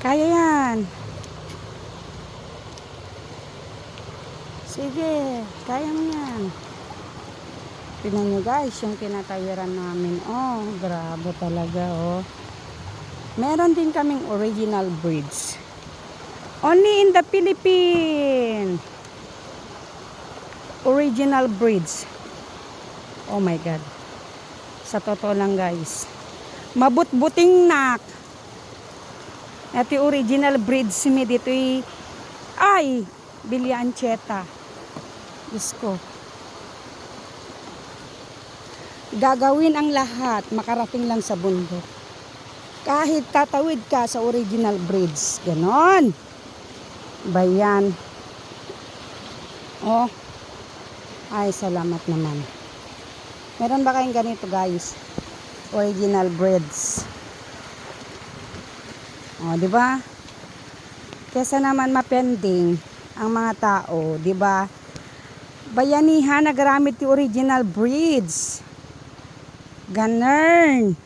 Kaya yan. Sige, kaya mo yan. Tingnan nyo guys, yung tinatawiran namin. Oh, grabe talaga oh. Meron din kaming original bridge. Only in the Philippines. Original bridge. Oh my God. Sa totoo lang guys. Mabut-buting nak. Ito yung original bridge mi dito ay Villa Anchieta. Diyos ko. Gagawin ang lahat makarating lang sa bundok. Kahit tatawid ka sa original bridge. Ganon. Bayan. Oh. Ay, salamat naman. Meron ba kayong ganito guys? Original bridge. Oh, di ba? Kesa naman mapending ang mga tao, di ba? Bayanihan nagamit yung original bridge. Ganun.